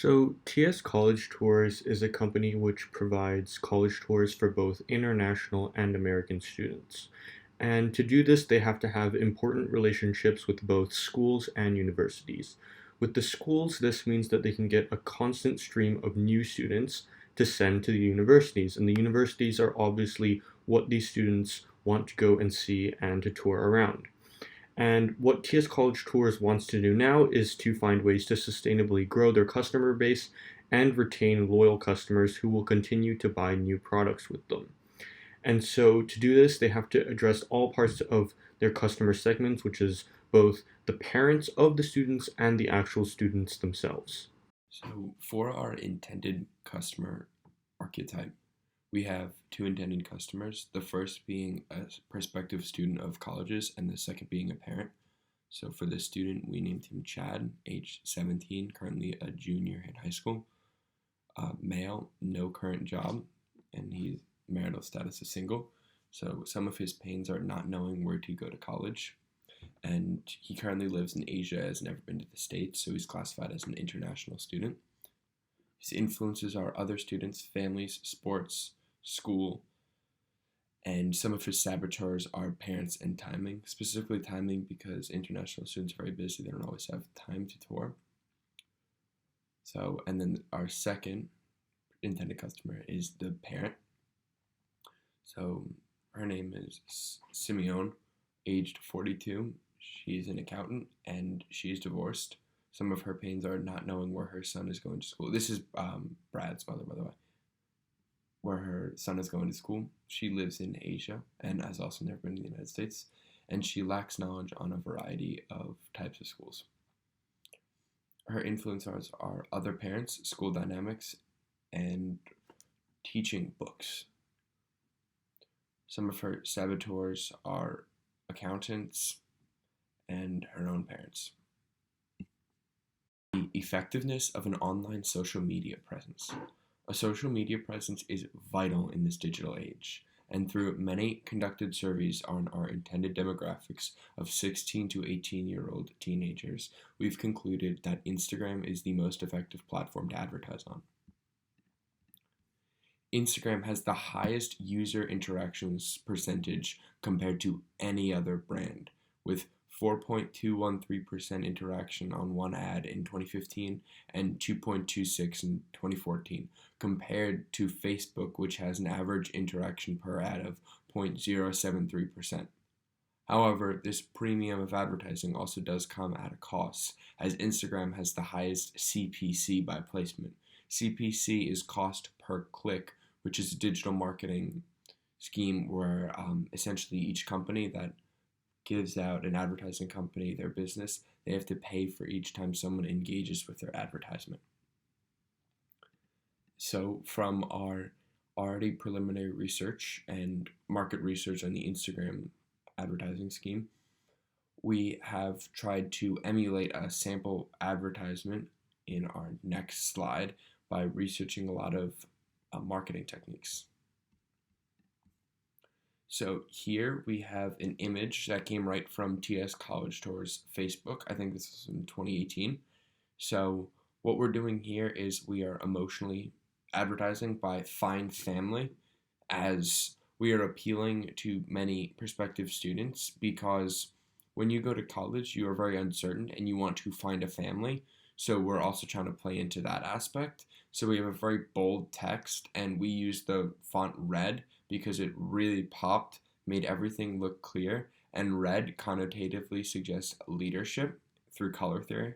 So, TS College Tours is a company which provides college tours for both international and American students. And to do this, they have to have important relationships with both schools and universities. With the schools, this means that they can get a constant stream of new students to send to the universities. And the universities are obviously what these students want to go and see and to tour around. And what TS College Tours wants to do now is to find ways to sustainably grow their customer base and retain loyal customers who will continue to buy new products with them. And so to do this, they have to address all parts of their customer segments, which is both the parents of the students and the actual students themselves. So, for our intended customer archetype, we have two intended customers, the first being a prospective student of colleges, and the second being a parent. So, for the student, we named him Chad, age 17, currently a junior in high school, male, no current job, and his marital status is single. So, some of his pains are not knowing where to go to college, and he currently lives in Asia, has never been to the States, so he's classified as an international student. His influences are other students, families, sports, school, and some of his saboteurs are parents and timing, specifically timing because international students are very busy, they don't always have time to tour. So, and then our second intended customer is the parent. So, her name is Simeone, aged 42. She's an accountant and she's divorced. Some of her pains are not knowing where her son is going to school. This is Brad's mother, by the way, where her son is going to school. She lives in Asia and has also never been to the United States, and she lacks knowledge on a variety of types of schools. Her influencers are other parents, school dynamics, and teaching books. Some of her saboteurs are accountants and her own parents. The effectiveness of an online social media presence. A social media presence is vital in this digital age, and through many conducted surveys on our intended demographics of 16 to 18-year-old teenagers, we've concluded that Instagram is the most effective platform to advertise on. Instagram has the highest user interactions percentage compared to any other brand, with 4.213% interaction on one ad in 2015 and 2.26 in 2014, compared to Facebook, which has an average interaction per ad of 0.073%. However, this premium of advertising also does come at a cost, as Instagram has the highest CPC by placement. CPC is cost per click, which is a digital marketing scheme where essentially each company that gives out an advertising company their business, they have to pay for each time someone engages with their advertisement. So, from our already preliminary research and market research on the Instagram advertising scheme, we have tried to emulate a sample advertisement in our next slide by researching a lot of marketing techniques. So here we have an image that came right from TS College Tours Facebook. I think this was in 2018. So what we're doing here is we are emotionally advertising by Find Family, as we are appealing to many prospective students because when you go to college, you are very uncertain and you want to find a family. So we're also trying to play into that aspect. So we have a very bold text and we use the font red because it really popped, made everything look clear, and red connotatively suggests leadership through color theory.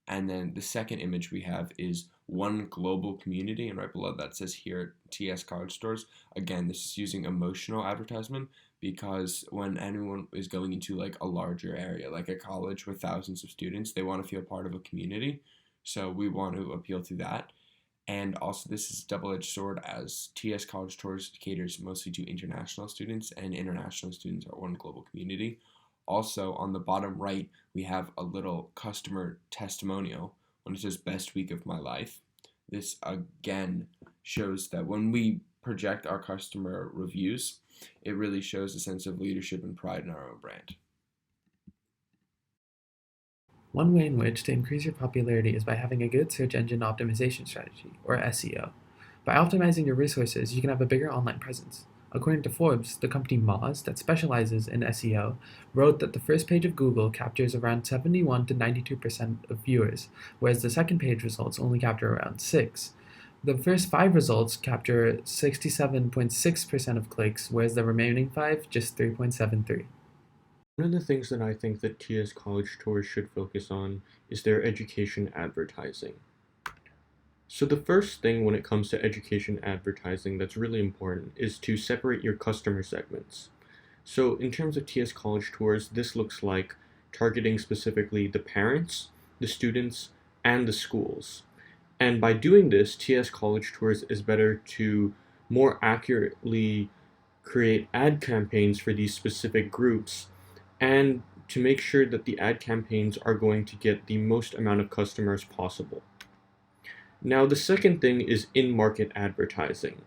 And then the second image we have is one global community, and right below that says here TS College Tours. Again, this is using emotional advertisement because when anyone is going into like a larger area, like a college with thousands of students, they want to feel part of a community. So we want to appeal to that. And also, this is a double-edged sword as TS College Tours caters mostly to international students, and international students are one global community. Also, on the bottom right, we have a little customer testimonial when it says best week of my life. This again shows that when we project our customer reviews, it really shows a sense of leadership and pride in our own brand. One way in which to increase your popularity is by having a good search engine optimization strategy, or SEO. By optimizing your resources, you can have a bigger online presence. According to Forbes, the company Moz, that specializes in SEO, wrote that the first page of Google captures around 71 to 92% of viewers, whereas the second page results only capture around 6. The first 5 results capture 67.6% of clicks, whereas the remaining 5 just 3.73. One of the things that I think that TS College Tours should focus on is their education advertising. So the first thing when it comes to education advertising that's really important is to separate your customer segments. So in terms of TS College Tours, this looks like targeting specifically the parents, the students, and the schools. And by doing this, TS College Tours is better to more accurately create ad campaigns for these specific groups and to make sure that the ad campaigns are going to get the most amount of customers possible. Now, the second thing is in market advertising.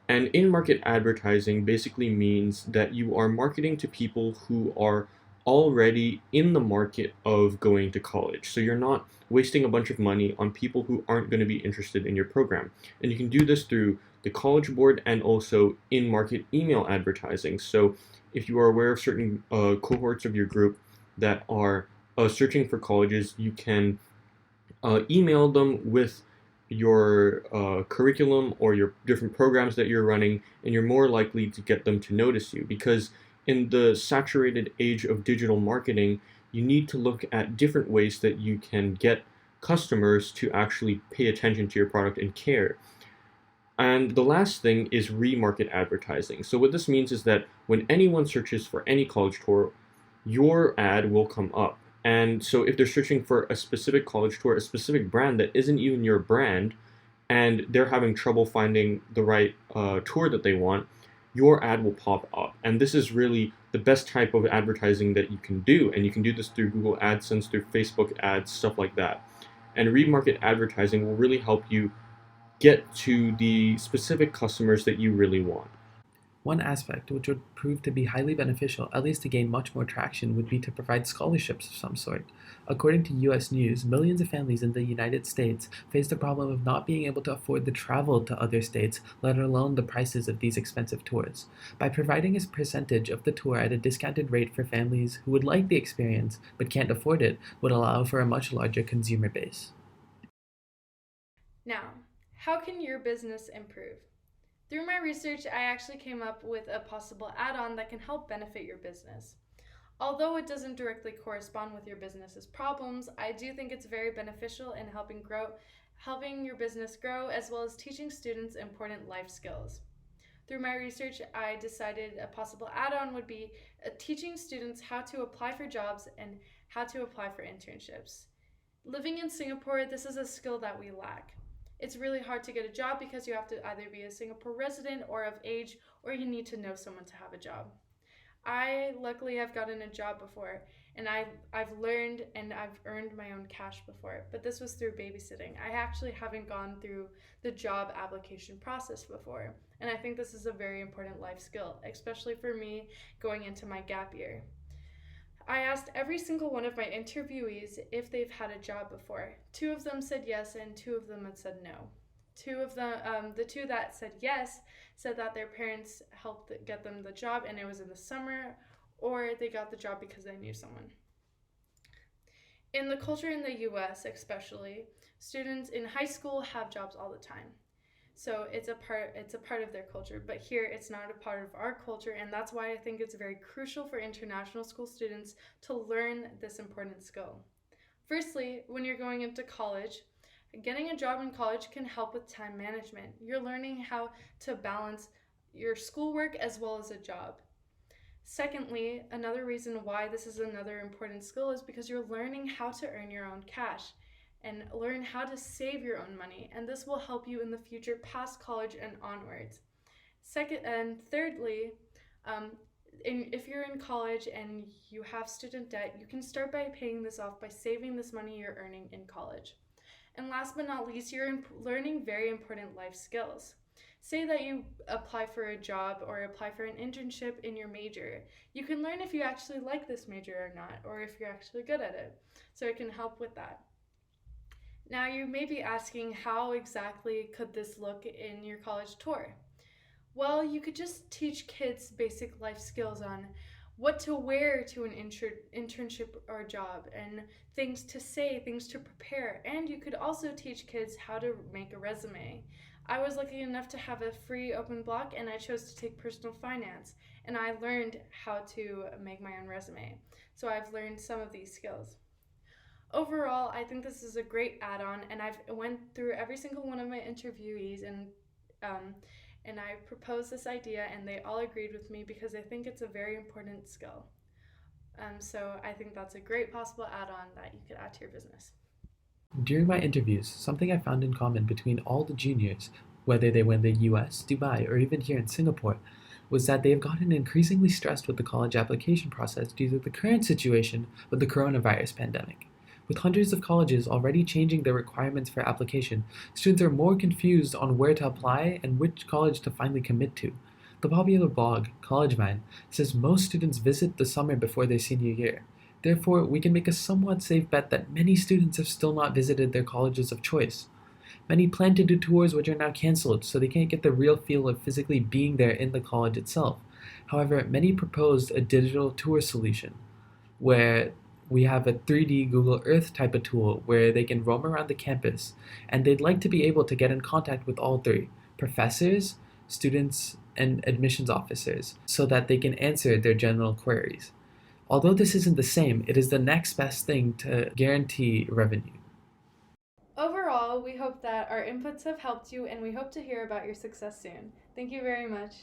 And in market advertising basically means that you are marketing to people who are already in the market of going to college. So you're not wasting a bunch of money on people who aren't going to be interested in your program. And you can do this through the College Board and also in market email advertising. So if you are aware of certain cohorts of your group that are searching for colleges, you can email them with your curriculum or your different programs that you're running, and you're more likely to get them to notice you because in the saturated age of digital marketing, you need to look at different ways that you can get customers to actually pay attention to your product and care. And the last thing is remarket advertising. So what this means is that when anyone searches for any college tour, your ad will come up. And so if they're searching for a specific college tour, a specific brand that isn't even your brand, and they're having trouble finding the right tour that they want, your ad will pop up. And this is really the best type of advertising that you can do. And you can do this through Google AdSense, through Facebook ads, stuff like that. And remarket advertising will really help you get to the specific customers that you really want. One aspect which would prove to be highly beneficial, at least to gain much more traction, would be to provide scholarships of some sort. According to US News, millions of families in the United States face the problem of not being able to afford the travel to other states, let alone the prices of these expensive tours. By providing a percentage of the tour at a discounted rate for families who would like the experience but can't afford it, would allow for a much larger consumer base. Now, how can your business improve? Through my research, I actually came up with a possible add on that can help benefit your business. Although it doesn't directly correspond with your business's problems, I do think it's very beneficial in helping your business grow as well as teaching students important life skills. Through my research, I decided a possible add-on would be teaching students how to apply for jobs and how to apply for internships. Living in Singapore, this is a skill that we lack. It's really hard to get a job because you have to either be a Singapore resident or of age, or you need to know someone to have a job. I luckily have gotten a job before, and I've learned and I've earned my own cash before, but this was through babysitting. I actually haven't gone through the job application process before, and I think this is a very important life skill, especially for me going into my gap year. I asked every single one of my interviewees if they've had a job before. Two of them said yes, and two of them had said no. The two that said yes, said that their parents helped get them the job, and it was in the summer, or they got the job because they knew someone. In the culture in the US, especially, students in high school have jobs all the time. So it's a part of their culture, but here it's not a part of our culture, and that's why I think it's very crucial for international school students to learn this important skill. Firstly, when you're going into college, getting a job in college can help with time management. You're learning how to balance your schoolwork as well as a job. Secondly, another reason why this is another important skill is because you're learning how to earn your own cash and learn how to save your own money, and this will help you in the future past college and onwards. Second and thirdly, um, if you're in college and you have student debt, you can start by paying this off by saving this money you're earning in college. And last but not least, you're learning very important life skills. Say that you apply for a job or apply for an internship in your major. You can learn if you actually like this major or not, or if you're actually good at it. So it can help with that. Now, you may be asking, how exactly could this look in your college tour? Well, you could just teach kids basic life skills on what to wear to an internship or job, and things to say, things to prepare. And you could also teach kids how to make a resume. I was lucky enough to have a free open block, and I chose to take personal finance, and I learned how to make my own resume. So I've learned some of these skills. Overall, I think this is a great add-on, and I've went through every single one of my interviewees, um, and I proposed this idea, and they all agreed with me because I think it's a very important skill. So I think that's a great possible add-on that you could add to your business. During my interviews, something I found in common between all the juniors, whether they were in the US, Dubai, or even here in Singapore, was that they have gotten increasingly stressed with the college application process due to the current situation with the coronavirus pandemic. With hundreds of colleges already changing their requirements for application, students are more confused on where to apply and which college to finally commit to. The popular blog, CollegeMine, says most students visit the summer before their senior year. Therefore, we can make a somewhat safe bet that many students have still not visited their colleges of choice. Many plan to do tours which are now cancelled, so they can't get the real feel of physically being there in the college itself. However, many proposed a digital tour solution, where we have a 3D Google Earth type of tool where they can roam around the campus, and they'd like to be able to get in contact with all three: professors, students, and admissions officers, so that they can answer their general queries. Although this isn't the same, it is the next best thing to guarantee revenue. Overall, we hope that our inputs have helped you, and we hope to hear about your success soon. Thank you very much.